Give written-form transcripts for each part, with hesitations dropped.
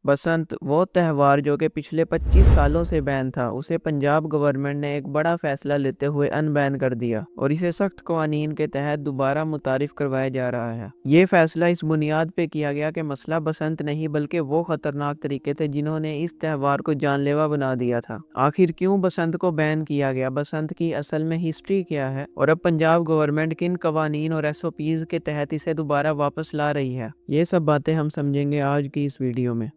बसंत वो त्यौहार जो कि पिछले 25 सालों से बैन था, उसे पंजाब गवर्नमेंट ने एक बड़ा फैसला लेते हुए अनबैन कर दिया और इसे सख्त कवानीन के तहत दोबारा मुतारिफ करवाया जा रहा है। ये फैसला इस बुनियाद पे किया गया कि मसला बसंत नहीं बल्कि वो खतरनाक तरीके थे जिन्होंने इस त्यौहार को जानलेवा बना दिया था। आखिर क्यों बसंत को बैन किया गया, बसंत की असल में हिस्ट्री क्या है और अब पंजाब गवर्नमेंट किन कवानीन और SOPs के तहत इसे दोबारा वापस ला रही है, ये सब बातें हम समझेंगे आज की इस वीडियो में।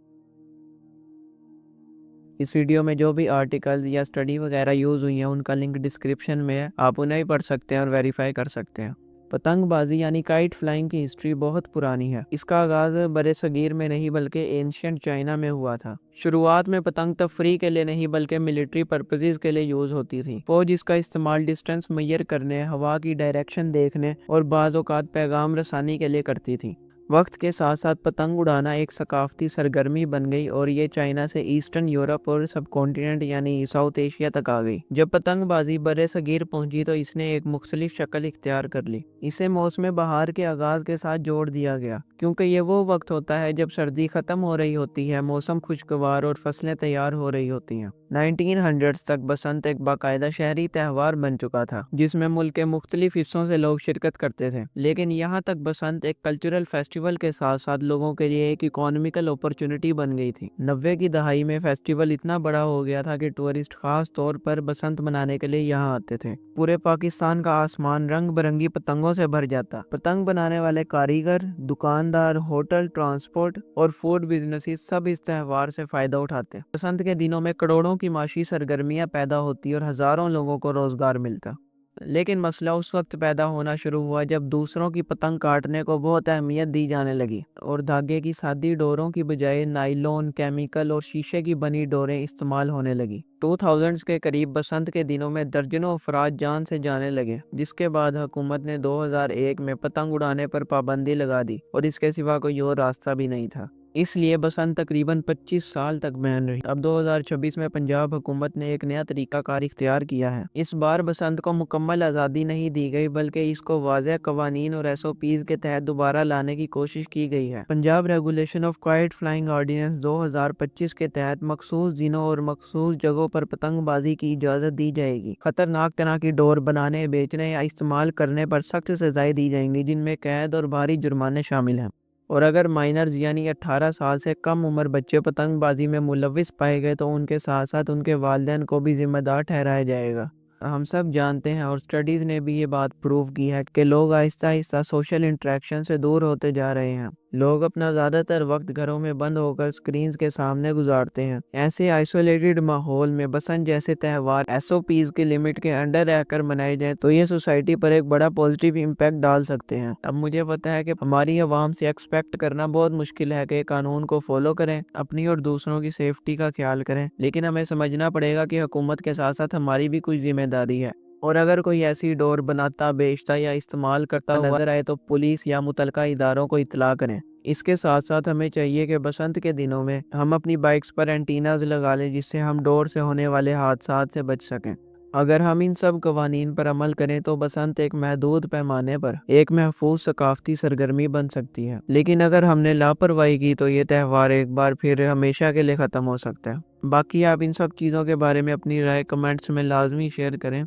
इस वीडियो में जो भी आर्टिकल्स या स्टडी वगैरह यूज़ हुई हैं उनका लिंक डिस्क्रिप्शन में है, आप उन्हें भी पढ़ सकते हैं और वेरीफाई कर सकते हैं। पतंगबाजी यानी काइट फ्लाइंग की हिस्ट्री बहुत पुरानी है। इसका आगाज़ बड़े सगीर में नहीं बल्कि एंशियंट चाइना में हुआ था। शुरुआत में पतंग तफरी के लिए नहीं बल्कि मिलिट्री पर्पसेस के लिए यूज़ होती थी। फौज इसका इस्तेमाल डिस्टेंस मेजर करने, हवा की डायरेक्शन देखने और बाज़ औक़ात पैगाम रसानी के लिए करती थी। वक्त के साथ साथ पतंग उड़ाना एक सकाफती सरगर्मी बन गई और ये चाइना से ईस्टर्न यूरोप और सब कॉन्टिनेंट यानी साउथ एशिया तक आ गई। जब पतंगबाजी बड़े सगीर पहुंची तो इसने एक मुख्तलिफ शक्ल इख्तियार कर ली। इसे मौसम बहार के आगाज के साथ जोड़ दिया गया क्योंकि ये वो वक्त होता है जब सर्दी खत्म हो रही होती है, मौसम खुशगवार और फसलें तैयार हो रही होती हैं। 1900s तक बसंत एक बाकायदा शहरी त्यौहार बन चुका था जिसमें मुल्क के मुख्तलिफ हिस्सों से लोग शिरकत करते थे। लेकिन यहाँ तक बसंत एक कल्चरल फेस्टिवल के साथ साथ लोगों के लिए एक इकोनॉमिकल अपॉर्चुनिटी बन गई थी। 90 की दहाई में फेस्टिवल इतना बड़ा हो गया था कि टूरिस्ट खास तौर पर बसंत मनाने के लिए यहाँ आते थे। पूरे पाकिस्तान का आसमान रंग बिरंगी पतंगों से भर जाता। पतंग बनाने वाले कारीगर, दुकानदार, होटल, ट्रांसपोर्ट और फूड बिजनेसेस सब इस त्यौहार से फायदा उठाते। बसंत के दिनों में करोड़ों की माशी सरगर्मियां पैदा होती और हजारों लोगों को रोजगार मिलता। लेकिन मसला उस वक्त पैदा होना शुरू हुआ जब दूसरों की पतंग काटने को बहुत अहमियत दी जाने लगी और धागे की सादी डोरों की बजाय नाइलॉन, केमिकल और शीशे की बनी डोरें इस्तेमाल होने लगी। 2000s के करीब बसंत के दिनों में दर्जनों अफराद जान से जाने लगे, जिसके बाद हुकूमत ने 2001 में पतंग उड़ाने पर पाबंदी लगा दी और इसके सिवा कोई और रास्ता भी नहीं था। इसलिए बसंत तकरीबन 25 साल तक बैन रही। अब 2026 में पंजाब हुकूमत ने एक नया तरीकाकार इख्तियार किया है। इस बार बसंत को मुकम्मल आज़ादी नहीं दी गई बल्कि इसको वाज़ेह कवानीन और SOPs के तहत दोबारा लाने की कोशिश की गई है। Punjab regulation of kite flying ordinance 2025 के तहत मखसूस दिनों और मखसूस जगहों पर पतंगबाजी की इजाज़त दी जाएगी। खतरनाक तरह की डोर बनाने, बेचने या इस्तेमाल करने पर सख्त सजाएं दी जाएंगी जिनमें कैद और भारी जुर्माने शामिल हैं। और अगर माइनर्स यानी 18 साल से कम उम्र बच्चे पतंगबाजी में मुलविस पाए गए तो उनके साथ साथ उनके वालिदैन को भी जिम्मेदार ठहराया जाएगा। हम सब जानते हैं और स्टडीज़ ने भी ये बात प्रूव की है कि लोग आहिस्ता आहिस्ता सोशल इंटरेक्शन से दूर होते जा रहे हैं। लोग अपना ज़्यादातर वक्त घरों में बंद होकर स्क्रीन्स के सामने गुजारते हैं। ऐसे आइसोलेटेड माहौल में बसंत जैसे त्यौहार SOPs की लिमिट के अंडर रहकर मनाए जाएं तो ये सोसाइटी पर एक बड़ा पॉजिटिव इम्पैक्ट डाल सकते हैं। अब मुझे पता है कि हमारी आवाम से एक्सपेक्ट करना बहुत मुश्किल है कि कानून को फॉलो करें, अपनी और दूसरों की सेफ्टी का ख्याल करें, लेकिन हमें समझना पड़ेगा कि हुकूमत के साथ साथ हमारी भी कुछ जिम्मेदारी है। और अगर कोई ऐसी डोर बनाता, बेचता या इस्तेमाल करता नजर आए तो पुलिस या मुतलका इदारों को इत्तला करें। इसके साथ साथ हमें चाहिए कि बसंत के दिनों में हम अपनी बाइक्स पर एंटीनाज लगा लें जिससे हम डोर से होने वाले हादसात से बच सकें। अगर हम इन सब कवानीन पर अमल करें तो बसंत एक महदूद पैमाने पर एक महफूज सकाफती सरगर्मी बन सकती है, लेकिन अगर हमने लापरवाही की तो ये त्यौहार एक बार फिर हमेशा के लिए ख़त्म हो सकता है। बाकी आप इन सब चीज़ों के बारे में अपनी राय कमेंट्स में लाजमी शेयर करें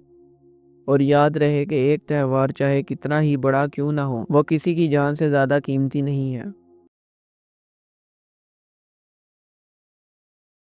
और याद रहे कि एक त्यौहार चाहे कितना ही बड़ा क्यों ना हो, वो किसी की जान से ज़्यादा कीमती नहीं है।